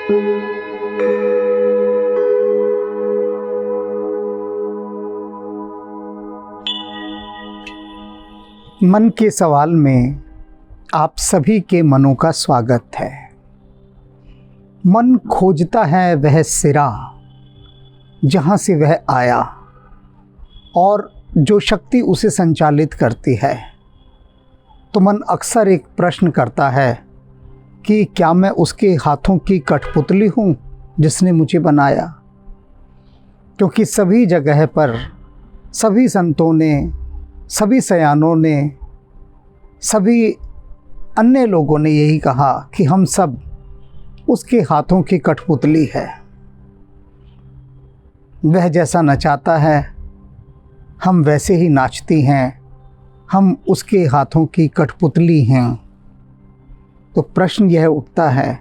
मन के सवाल में आप सभी के मनों का स्वागत है। मन खोजता है वह सिरा जहाँ से वह आया और जो शक्ति उसे संचालित करती है। तो मन अक्सर एक प्रश्न करता है कि क्या मैं उसके हाथों की कठपुतली हूँ जिसने मुझे बनाया? क्योंकि सभी जगह पर सभी संतों ने, सभी सयानों ने, सभी अन्य लोगों ने यही कहा कि हम सब उसके हाथों की कठपुतली है। वह जैसा नचाता है हम वैसे ही नाचती हैं, हम उसके हाथों की कठपुतली हैं। तो प्रश्न यह उठता है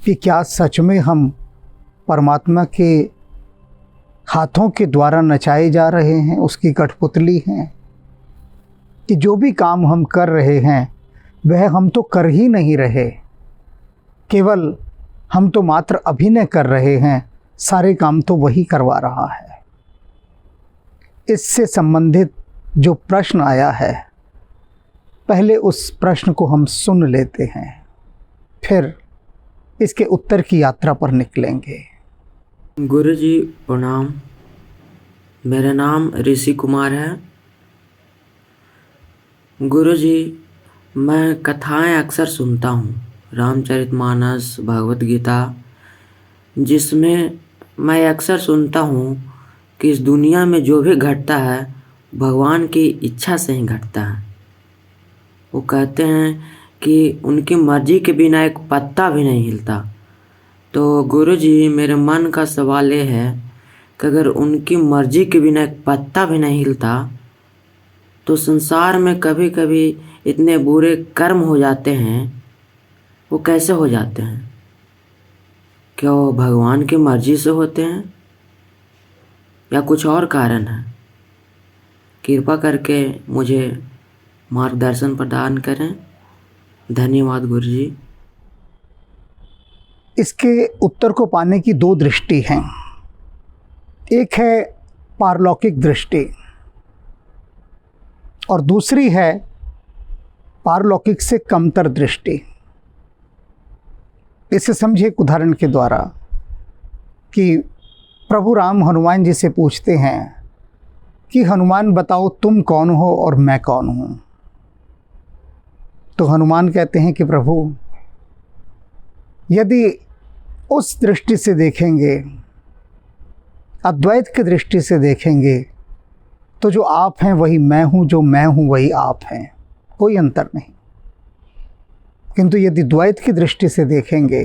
कि क्या सच में हम परमात्मा के हाथों के द्वारा नचाए जा रहे हैं, उसकी कठपुतली हैं? कि जो भी काम हम कर रहे हैं वह हम तो कर ही नहीं रहे, केवल हम तो मात्र अभिनय कर रहे हैं, सारे काम तो वही करवा रहा है। इससे संबंधित जो प्रश्न आया है, पहले उस प्रश्न को हम सुन लेते हैं, फिर इसके उत्तर की यात्रा पर निकलेंगे। गुरु जी प्रणाम। मेरा नाम ऋषि कुमार है। गुरु जी, मैं कथाएं अक्सर सुनता हूँ, रामचरितमानस, भगवत गीता, जिसमें मैं अक्सर सुनता हूँ कि इस दुनिया में जो भी घटता है भगवान की इच्छा से ही घटता है। वो कहते हैं कि उनकी मर्जी के बिना एक पत्ता भी नहीं हिलता। तो गुरु जी, मेरे मन का सवाल ये है कि अगर उनकी मर्जी के बिना एक पत्ता भी नहीं हिलता तो संसार में कभी कभी इतने बुरे कर्म हो जाते हैं, वो कैसे हो जाते हैं? क्या वो भगवान की मर्जी से होते हैं या कुछ और कारण है? कृपा करके मुझे मार्गदर्शन प्रदान करें। धन्यवाद गुरु जी। इसके उत्तर को पाने की दो दृष्टि हैं। एक है पारलौकिक दृष्टि और दूसरी है पारलौकिक से कमतर दृष्टि। इसे समझिए एक उदाहरण के द्वारा कि प्रभु राम हनुमान जी से पूछते हैं कि हनुमान बताओ तुम कौन हो और मैं कौन हूँ? तो हनुमान कहते हैं कि प्रभु, यदि उस दृष्टि से देखेंगे, अद्वैत की दृष्टि से देखेंगे, तो जो आप हैं वही मैं हूँ, जो मैं हूँ वही आप हैं, कोई अंतर नहीं। किंतु यदि द्वैत की दृष्टि से देखेंगे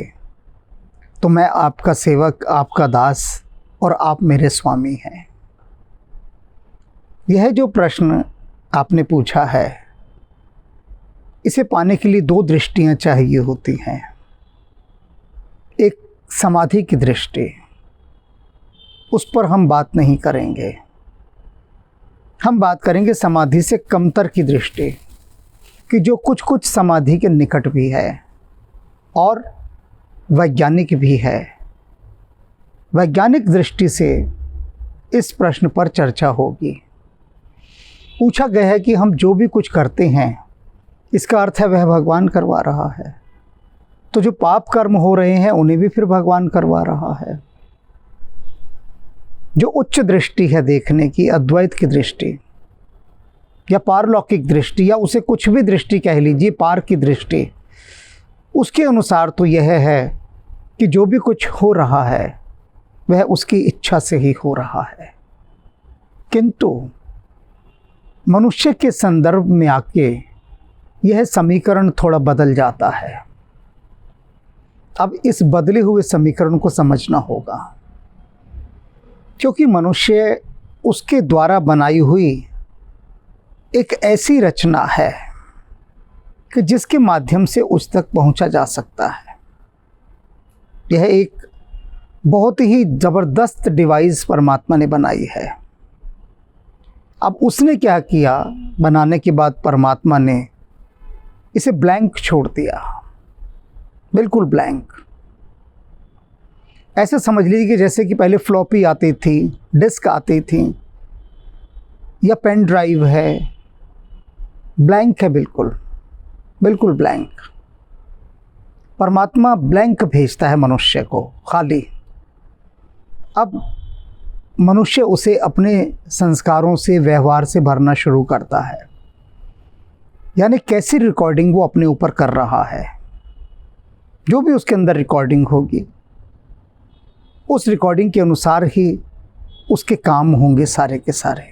तो मैं आपका सेवक, आपका दास और आप मेरे स्वामी हैं। यह जो प्रश्न आपने पूछा है, इसे पाने के लिए दो दृष्टियां चाहिए होती हैं। एक समाधि की दृष्टि, उस पर हम बात नहीं करेंगे। हम बात करेंगे समाधि से कमतर की दृष्टि, कि जो कुछ कुछ समाधि के निकट भी है और वैज्ञानिक भी है। वैज्ञानिक दृष्टि से इस प्रश्न पर चर्चा होगी। पूछा गया है कि हम जो भी कुछ करते हैं, इसका अर्थ है वह भगवान करवा रहा है, तो जो पाप कर्म हो रहे हैं उन्हें भी फिर भगवान करवा रहा है। जो उच्च दृष्टि है देखने की, अद्वैत की दृष्टि या पारलौकिक दृष्टि, या उसे कुछ भी दृष्टि कह लीजिए, पार की दृष्टि, उसके अनुसार तो यह है कि जो भी कुछ हो रहा है वह उसकी इच्छा से ही हो रहा है। किंतु मनुष्य के संदर्भ में आके यह समीकरण थोड़ा बदल जाता है। अब इस बदले हुए समीकरण को समझना होगा, क्योंकि मनुष्य उसके द्वारा बनाई हुई एक ऐसी रचना है कि जिसके माध्यम से उस तक पहुंचा जा सकता है। यह एक बहुत ही ज़बरदस्त डिवाइस परमात्मा ने बनाई है। अब उसने क्या किया, बनाने के बाद परमात्मा ने इसे ब्लैंक छोड़ दिया, बिल्कुल ब्लैंक। ऐसे समझ लीजिए कि जैसे कि पहले फ्लॉपी आती थी, डिस्क आती थी, या पेन ड्राइव है, ब्लैंक है, बिल्कुल बिल्कुल ब्लैंक। परमात्मा ब्लैंक भेजता है मनुष्य को, खाली। अब मनुष्य उसे अपने संस्कारों से, व्यवहार से भरना शुरू करता है। यानी कैसी रिकॉर्डिंग वो अपने ऊपर कर रहा है, जो भी उसके अंदर रिकॉर्डिंग होगी, उस रिकॉर्डिंग के अनुसार ही उसके काम होंगे सारे के सारे।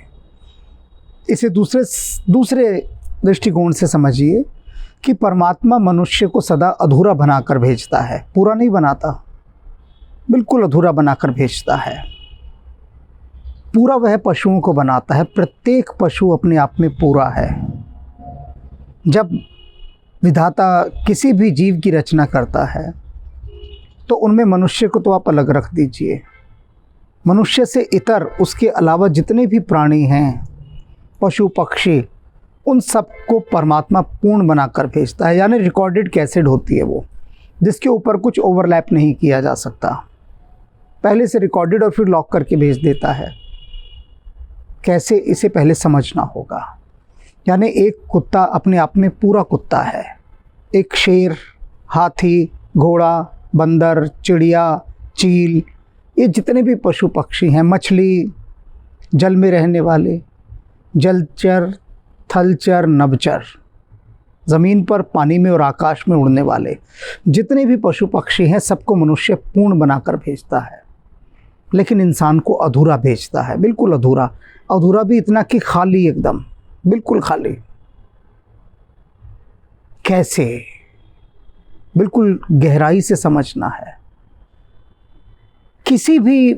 इसे दूसरे दृष्टिकोण से समझिए कि परमात्मा मनुष्य को सदा अधूरा बनाकर भेजता है, पूरा नहीं बनाता, बिल्कुल अधूरा बनाकर भेजता है। पूरा वह पशुओं को बनाता है, प्रत्येक पशु अपने आप में पूरा है। जब विधाता किसी भी जीव की रचना करता है तो उनमें मनुष्य को तो आप अलग रख दीजिए, मनुष्य से इतर उसके अलावा जितने भी प्राणी हैं, पशु पक्षी, उन सब को परमात्मा पूर्ण बनाकर भेजता है। यानी रिकॉर्डेड कैसेट होती है वो, जिसके ऊपर कुछ ओवरलैप नहीं किया जा सकता, पहले से रिकॉर्डेड और फिर लॉक करके भेज देता है। कैसे, इसे पहले समझना होगा। यानी एक कुत्ता अपने आप में पूरा कुत्ता है, एक शेर, हाथी, घोड़ा, बंदर, चिड़िया, चील, ये जितने भी पशु पक्षी हैं, मछली, जल में रहने वाले, जलचर, थलचर, नभचर, ज़मीन पर, पानी में और आकाश में उड़ने वाले जितने भी पशु पक्षी हैं, सबको मनुष्य पूर्ण बनाकर भेजता है। लेकिन इंसान को अधूरा भेजता है, बिल्कुल अधूरा। अधूरा भी इतना कि खाली, एकदम बिल्कुल खाली। कैसे, बिल्कुल गहराई से समझना है। किसी भी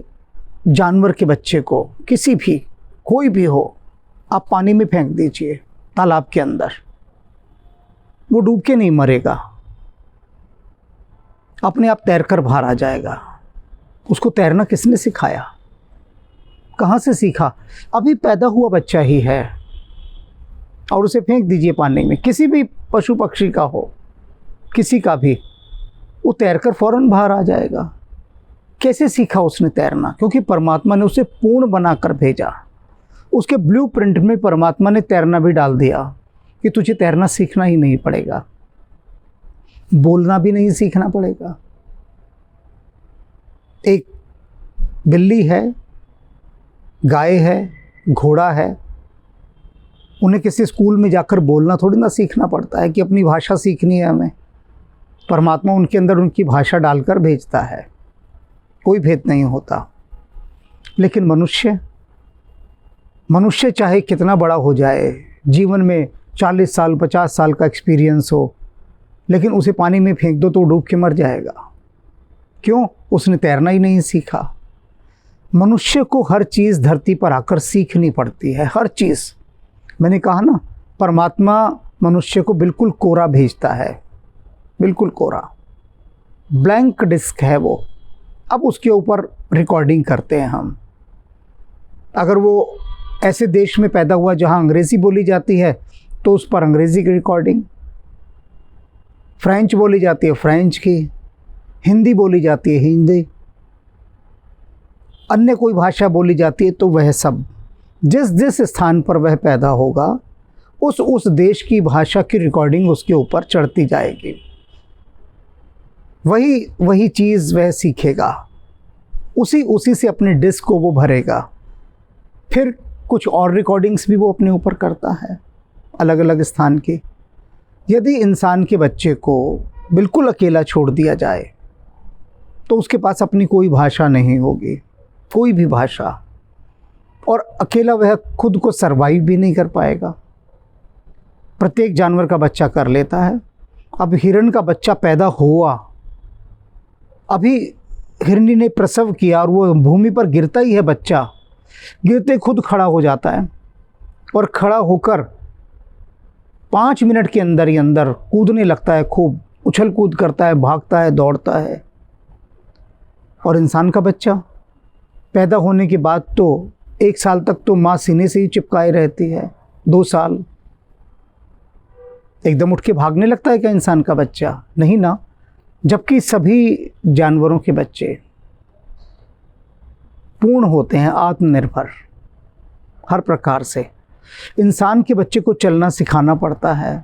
जानवर के बच्चे को, किसी भी, कोई भी हो, आप पानी में फेंक दीजिए, तालाब के अंदर, वो डूब के नहीं मरेगा, अपने आप तैरकर बाहर आ जाएगा। उसको तैरना किसने सिखाया, कहाँ से सीखा? अभी पैदा हुआ बच्चा ही है, और उसे फेंक दीजिए पानी में, किसी भी पशु पक्षी का हो, किसी का भी, वो तैरकर फौरन बाहर आ जाएगा। कैसे सीखा उसने तैरना? क्योंकि परमात्मा ने उसे पूर्ण बनाकर भेजा। उसके ब्लूप्रिंट में परमात्मा ने तैरना भी डाल दिया कि तुझे तैरना सीखना ही नहीं पड़ेगा, बोलना भी नहीं सीखना पड़ेगा। एक बिल्ली है, गाय है, घोड़ा है, उन्हें किसी स्कूल में जाकर बोलना थोड़ी ना सीखना पड़ता है कि अपनी भाषा सीखनी है हमें। परमात्मा उनके अंदर उनकी भाषा डालकर भेजता है, कोई भेद नहीं होता। लेकिन मनुष्य चाहे कितना बड़ा हो जाए, जीवन में 40 साल 50 साल का एक्सपीरियंस हो, लेकिन उसे पानी में फेंक दो तो डूब के मर जाएगा। क्यों? उसने तैरना ही नहीं सीखा। मनुष्य को हर चीज़ धरती पर आकर सीखनी पड़ती है, हर चीज़। मैंने कहा ना, परमात्मा मनुष्य को बिल्कुल कोरा भेजता है, बिल्कुल कोरा, ब्लैंक डिस्क है वो। अब उसके ऊपर रिकॉर्डिंग करते हैं हम। अगर वो ऐसे देश में पैदा हुआ जहाँ अंग्रेज़ी बोली जाती है तो उस पर अंग्रेज़ी की रिकॉर्डिंग, फ्रेंच बोली जाती है फ्रेंच की, हिंदी बोली जाती है हिंदी, अन्य कोई भाषा बोली जाती है, तो वह सब जिस जिस स्थान पर वह पैदा होगा उस देश की भाषा की रिकॉर्डिंग उसके ऊपर चढ़ती जाएगी। वही चीज़ वह सीखेगा, उसी से अपने डिस्क को वो भरेगा। फिर कुछ और रिकॉर्डिंग्स भी वो अपने ऊपर करता है, अलग अलग स्थान की। यदि इंसान के बच्चे को बिल्कुल अकेला छोड़ दिया जाए तो उसके पास अपनी कोई भाषा नहीं होगी, कोई भी भाषा, और अकेला वह खुद को सरवाइव भी नहीं कर पाएगा। प्रत्येक जानवर का बच्चा कर लेता है। अब हिरण का बच्चा पैदा हुआ, अभी हिरनी ने प्रसव किया और वो भूमि पर गिरता ही है बच्चा, गिरते खुद खड़ा हो जाता है और खड़ा होकर 5 मिनट के अंदर ही अंदर कूदने लगता है, खूब उछल कूद करता है, भागता है, दौड़ता है। और इंसान का बच्चा पैदा होने के बाद तो 1 साल तक तो माँ सीने से ही चिपकाए रहती है, 2 साल। एकदम उठ के भागने लगता है क्या इंसान का बच्चा? नहीं ना। जबकि सभी जानवरों के बच्चे पूर्ण होते हैं, आत्मनिर्भर हर प्रकार से। इंसान के बच्चे को चलना सिखाना पड़ता है,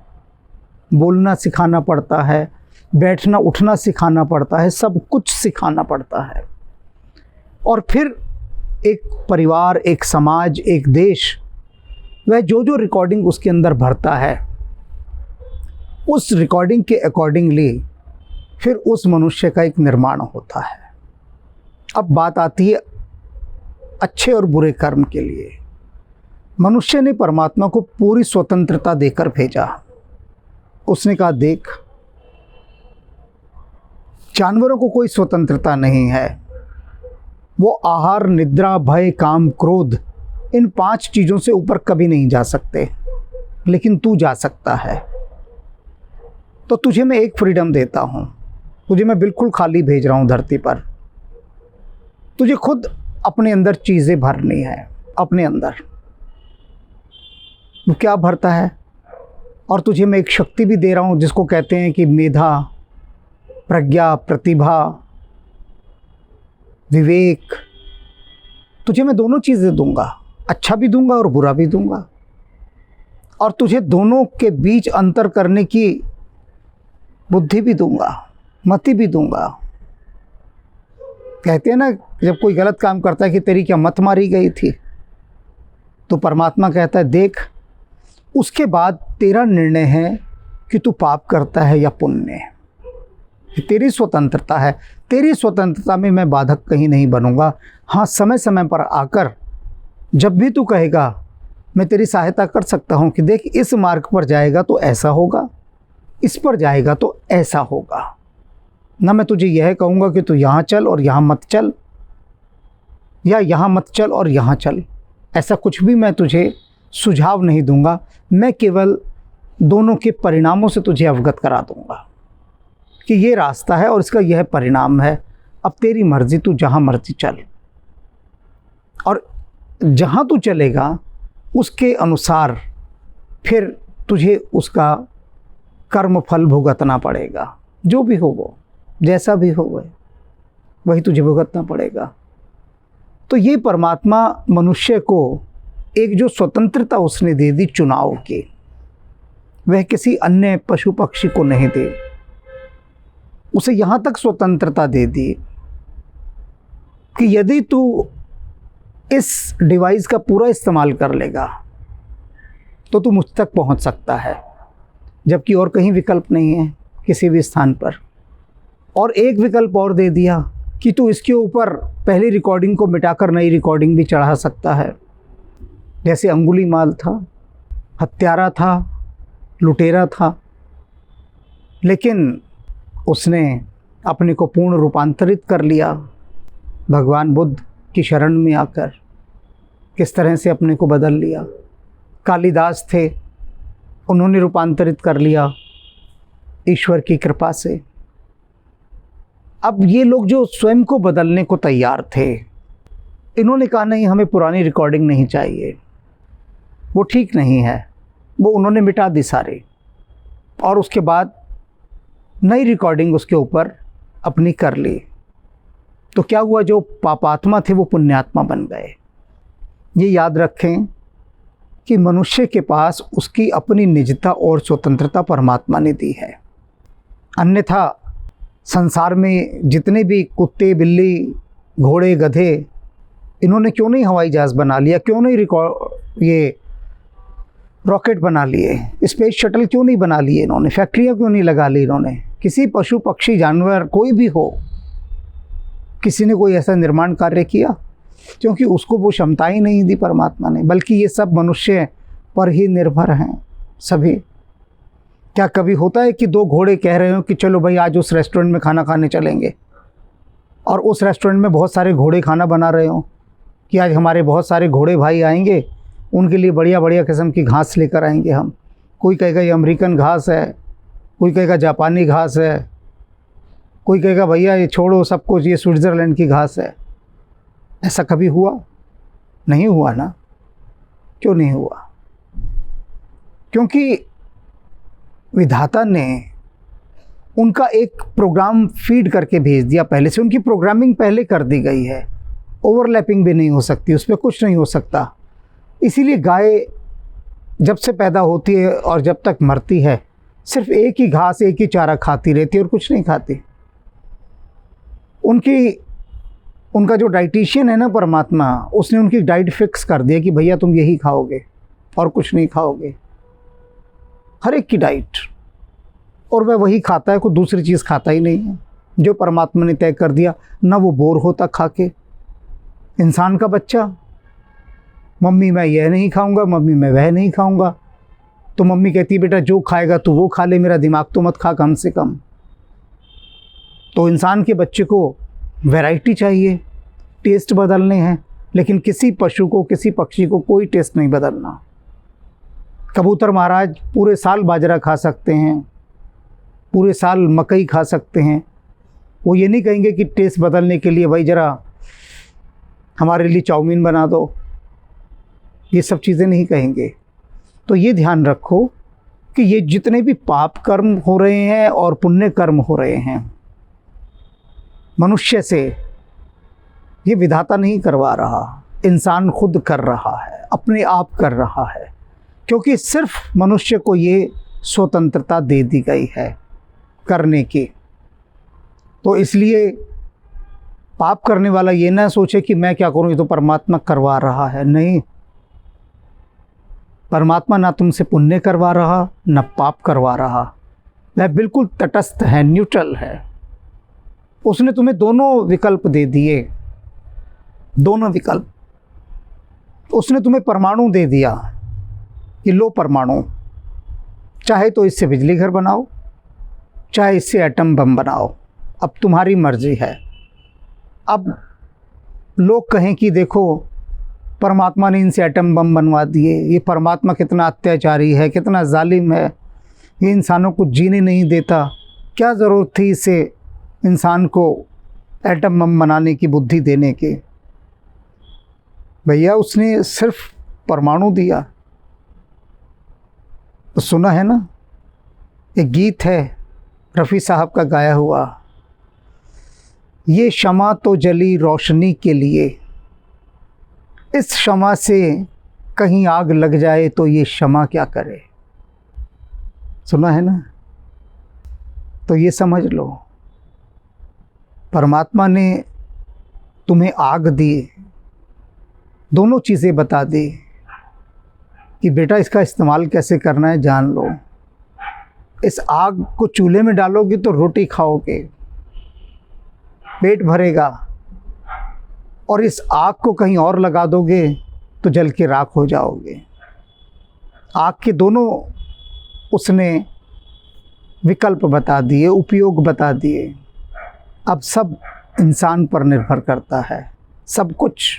बोलना सिखाना पड़ता है, बैठना उठना सिखाना पड़ता है, सब कुछ सिखाना पड़ता है। और फिर एक परिवार, एक समाज, एक देश, वह जो जो रिकॉर्डिंग उसके अंदर भरता है, उस रिकॉर्डिंग के अकॉर्डिंगली फिर उस मनुष्य का एक निर्माण होता है। अब बात आती है अच्छे और बुरे कर्म के लिए। मनुष्य ने परमात्मा को पूरी स्वतंत्रता देकर भेजा। उसने कहा, देख, जानवरों को कोई स्वतंत्रता नहीं है। वो आहार, निद्रा, भय, काम, क्रोध, इन 5 चीज़ों से ऊपर कभी नहीं जा सकते, लेकिन तू जा सकता है। तो तुझे मैं एक फ्रीडम देता हूँ, तुझे मैं बिल्कुल खाली भेज रहा हूँ धरती पर। तुझे खुद अपने अंदर चीज़ें भरनी है, अपने अंदर वो क्या भरता है। और तुझे मैं एक शक्ति भी दे रहा हूँ जिसको कहते हैं कि मेधा, प्रज्ञा, प्रतिभा, विवेक। तुझे मैं दोनों चीज़ें दूंगा, अच्छा भी दूंगा और बुरा भी दूंगा। और तुझे दोनों के बीच अंतर करने की बुद्धि भी दूंगा, मति भी दूंगा। कहते हैं ना, जब कोई गलत काम करता है कि तेरी क्या मत मारी गई थी, तो परमात्मा कहता है, देख, उसके बाद तेरा निर्णय है कि तू पाप करता है या पुण्य। तेरी स्वतंत्रता है, तेरी स्वतंत्रता में मैं बाधक कहीं नहीं बनूंगा। हाँ, समय समय पर आकर जब भी तू कहेगा मैं तेरी सहायता कर सकता हूँ कि देख, इस मार्ग पर जाएगा तो ऐसा होगा, इस पर जाएगा तो ऐसा होगा। ना मैं तुझे यह कहूँगा कि तू यहाँ चल और यहाँ मत चल, या यहाँ मत चल और यहाँ चल। ऐसा कुछ भी मैं तुझे सुझाव नहीं दूंगा। मैं केवल दोनों के परिणामों से तुझे अवगत करा दूंगा कि ये रास्ता है और इसका यह परिणाम है। अब तेरी मर्ज़ी, तू जहाँ मर्ज़ी चल। और जहाँ तू चलेगा उसके अनुसार फिर तुझे उसका कर्म फल भुगतना पड़ेगा। जो भी हो वो, जैसा भी हो वही तुझे भुगतना पड़ेगा। तो ये परमात्मा मनुष्य को एक जो स्वतंत्रता उसने दे दी चुनाव की, वह किसी अन्य पशु पक्षी को नहीं दे। उसे यहाँ तक स्वतंत्रता दे दी कि यदि तू इस डिवाइस का पूरा इस्तेमाल कर लेगा तो तू मुझ तक पहुँच सकता है, जबकि और कहीं विकल्प नहीं है किसी भी स्थान पर। और एक विकल्प और दे दिया कि तू इसके ऊपर पहली रिकॉर्डिंग को मिटाकर नई रिकॉर्डिंग भी चढ़ा सकता है। जैसे अंगुलीमाल था, हत्यारा था, लुटेरा था, लेकिन उसने अपने को पूर्ण रूपांतरित कर लिया भगवान बुद्ध की शरण में आकर। किस तरह से अपने को बदल लिया। कालिदास थे, उन्होंने रूपांतरित कर लिया ईश्वर की कृपा से। अब ये लोग जो स्वयं को बदलने को तैयार थे, इन्होंने कहा नहीं, हमें पुरानी रिकॉर्डिंग नहीं चाहिए, वो ठीक नहीं है। वो उन्होंने मिटा दी सारी, और उसके बाद नई रिकॉर्डिंग उसके ऊपर अपनी कर ली। तो क्या हुआ, जो पापात्मा थे वो पुण्यात्मा बन गए। ये याद रखें कि मनुष्य के पास उसकी अपनी निजता और स्वतंत्रता परमात्मा ने दी है। अन्यथा संसार में जितने भी कुत्ते, बिल्ली, घोड़े, गधे, इन्होंने क्यों नहीं हवाई जहाज़ बना लिया, क्यों नहीं ये रॉकेट बना लिए, स्पेस शटल क्यों नहीं बना लिए इन्होंने, फैक्ट्रियाँ क्यों नहीं लगा ली इन्होंने। किसी पशु पक्षी जानवर कोई भी हो, किसी ने कोई ऐसा निर्माण कार्य किया? क्योंकि उसको वो क्षमता ही नहीं दी परमात्मा ने। बल्कि ये सब मनुष्य पर ही निर्भर हैं सभी। क्या कभी होता है कि 2 घोड़े कह रहे हो कि चलो भाई आज उस रेस्टोरेंट में खाना खाने चलेंगे, और उस रेस्टोरेंट में बहुत सारे घोड़े खाना बना रहे हो कि आज हमारे बहुत सारे घोड़े भाई आएंगे, उनके लिए बढ़िया बढ़िया किस्म की घास लेकर आएंगे हम। कोई कहेगा ये अमेरिकन घास है, कोई कहेगा जापानी घास है, कोई कहेगा भैया ये छोड़ो सब कुछ, ये स्विट्ज़रलैंड की घास है। ऐसा कभी हुआ? नहीं हुआ ना। क्यों नहीं हुआ? क्योंकि विधाता ने उनका एक प्रोग्राम फीड करके भेज दिया। पहले से उनकी प्रोग्रामिंग पहले कर दी गई है। ओवरलैपिंग भी नहीं हो सकती, उस पर कुछ नहीं हो सकता। इसीलिए गाय जब से पैदा होती है और जब तक मरती है सिर्फ एक ही घास, एक ही चारा खाती रहती है और कुछ नहीं खाती। उनका जो डाइटिशियन है ना परमात्मा, उसने उनकी डाइट फिक्स कर दिया कि भैया तुम यही खाओगे और कुछ नहीं खाओगे, हर एक की डाइट, और वह वही खाता है, कोई दूसरी चीज़ खाता ही नहीं है। जो परमात्मा ने तय कर दिया, ना वो बोर होता खा के। इंसान का बच्चा, मम्मी मैं यह नहीं खाऊंगा, मम्मी मैं वह नहीं खाऊंगा, तो मम्मी कहती बेटा जो खाएगा तू वो खा ले, मेरा दिमाग तो मत खा कम से कम। तो इंसान के बच्चे को वैरायटी चाहिए, टेस्ट बदलने हैं, लेकिन किसी पशु को, किसी पक्षी को कोई टेस्ट नहीं बदलना। कबूतर महाराज पूरे साल बाजरा खा सकते हैं, पूरे साल मकई खा सकते हैं, वो ये नहीं कहेंगे कि टेस्ट बदलने के लिए भाई ज़रा हमारे लिए चाउमीन बना दो, ये सब चीज़ें नहीं कहेंगे। तो ये ध्यान रखो कि ये जितने भी पाप कर्म हो रहे हैं और पुण्य कर्म हो रहे हैं, मनुष्य से ये विधाता नहीं करवा रहा, इंसान खुद कर रहा है, अपने आप कर रहा है, क्योंकि सिर्फ मनुष्य को ये स्वतंत्रता दे दी गई है करने की। तो इसलिए पाप करने वाला ये ना सोचे कि मैं क्या करूं, ये तो परमात्मा करवा रहा है। नहीं, परमात्मा ना तुमसे पुण्य करवा रहा, ना पाप करवा रहा, वह बिल्कुल तटस्थ है, न्यूट्रल है। उसने तुम्हें दोनों विकल्प दे दिए, दोनों विकल्प। उसने तुम्हें परमाणु दे दिया कि लो परमाणु, चाहे तो इससे बिजली घर बनाओ, चाहे इससे एटम बम बनाओ, अब तुम्हारी मर्जी है। अब लोग कहें कि देखो परमात्मा ने इनसे एटम बम बनवा दिए, ये परमात्मा कितना अत्याचारी है, कितना जालिम है, ये इंसानों को जीने नहीं देता, क्या ज़रूरत थी इसे इंसान को एटम बम बनाने की बुद्धि देने की। भैया उसने सिर्फ परमाणु दिया। तो सुना है ना, एक गीत है रफ़ी साहब का गाया हुआ, ये शमा तो जली रोशनी के लिए, इस शमा से कहीं आग लग जाए तो ये शमा क्या करे। सुना है ना? तो ये समझ लो, परमात्मा ने तुम्हें आग दी, दोनों चीज़ें बता दी कि बेटा इसका इस्तेमाल कैसे करना है जान लो। इस आग को चूल्हे में डालोगे तो रोटी खाओगे, पेट भरेगा, और इस आग को कहीं और लगा दोगे तो जल के राख हो जाओगे। आग के दोनों उसने विकल्प बता दिए, उपयोग बता दिए। अब सब इंसान पर निर्भर करता है सब कुछ,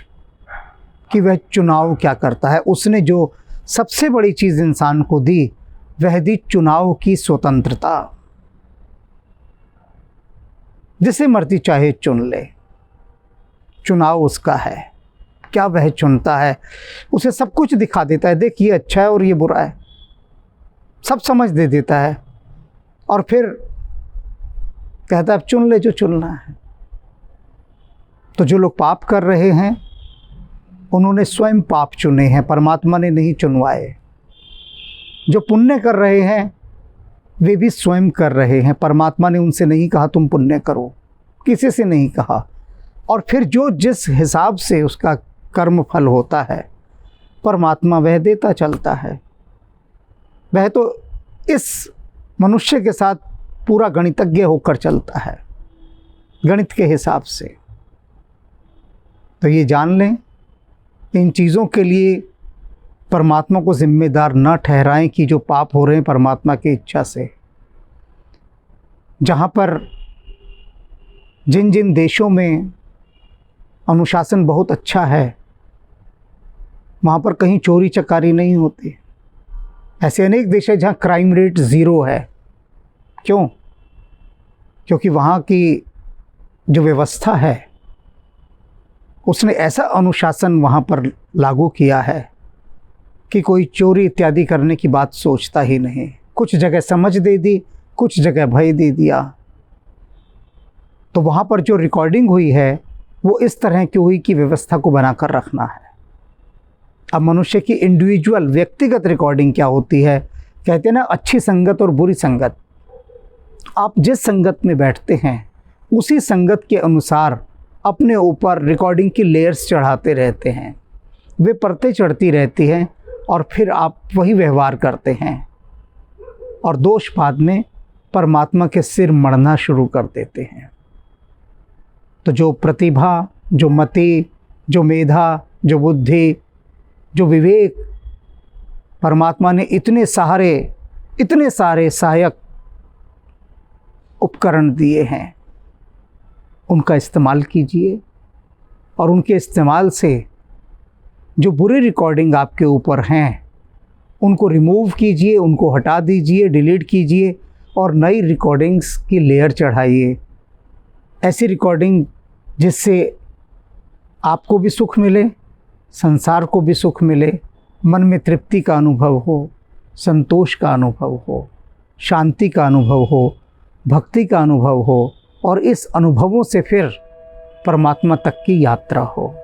कि वह चुनाव क्या करता है। उसने जो सबसे बड़ी चीज़ इंसान को दी, वह दी चुनाव की स्वतंत्रता। जिसे मर्जी चाहे चुन ले, चुनाव उसका है। क्या वह चुनता है? उसे सब कुछ दिखा देता है, देख ये अच्छा है और ये बुरा है, सब समझ दे देता है, और फिर कहता है अब चुन ले जो चुनना है। तो जो लोग पाप कर रहे हैं उन्होंने स्वयं पाप चुने हैं, परमात्मा ने नहीं चुनवाए। जो पुण्य कर रहे हैं वे भी स्वयं कर रहे हैं, परमात्मा ने उनसे नहीं कहा तुम पुण्य करो, किसी से नहीं कहा। और फिर जो जिस हिसाब से उसका कर्म फल होता है, परमात्मा वह देता चलता है। वह तो इस मनुष्य के साथ पूरा गणितज्ञ होकर चलता है, गणित के हिसाब से। तो ये जान लें, इन चीज़ों के लिए परमात्मा को जिम्मेदार न ठहराएं कि जो पाप हो रहे हैं परमात्मा की इच्छा से। जहाँ पर जिन जिन देशों में अनुशासन बहुत अच्छा है, वहाँ पर कहीं चोरी चकारी नहीं होती। ऐसे अनेक देश हैं जहाँ क्राइम रेट ज़ीरो है। क्यों? क्योंकि वहाँ की जो व्यवस्था है उसने ऐसा अनुशासन वहाँ पर लागू किया है कि कोई चोरी इत्यादि करने की बात सोचता ही नहीं। कुछ जगह समझ दे दी, कुछ जगह भय दे दिया। तो वहाँ पर जो रिकॉर्डिंग हुई है वो इस तरह की हुई कि व्यवस्था को बनाकर रखना है। अब मनुष्य की इंडिविजुअल व्यक्तिगत रिकॉर्डिंग क्या होती है? कहते हैं ना, अच्छी संगत और बुरी संगत। आप जिस संगत में बैठते हैं उसी संगत के अनुसार अपने ऊपर रिकॉर्डिंग की लेयर्स चढ़ाते रहते हैं, वे परतें चढ़ती रहती हैं और फिर आप वही व्यवहार करते हैं और दोष बाद में परमात्मा के सिर मढ़ना शुरू कर देते हैं। तो जो प्रतिभा, जो मति, जो मेधा, जो बुद्धि, जो विवेक परमात्मा ने इतने सारे सहायक उपकरण दिए हैं, उनका इस्तेमाल कीजिए और उनके इस्तेमाल से जो बुरी रिकॉर्डिंग आपके ऊपर हैं उनको रिमूव कीजिए, उनको हटा दीजिए, डिलीट कीजिए और नई रिकॉर्डिंग्स की लेयर चढ़ाइए। ऐसी रिकॉर्डिंग जिससे आपको भी सुख मिले, संसार को भी सुख मिले, मन में तृप्ति का अनुभव हो, संतोष का अनुभव हो, शांति का अनुभव हो, भक्ति का अनुभव हो और इस अनुभवों से फिर परमात्मा तक की यात्रा हो।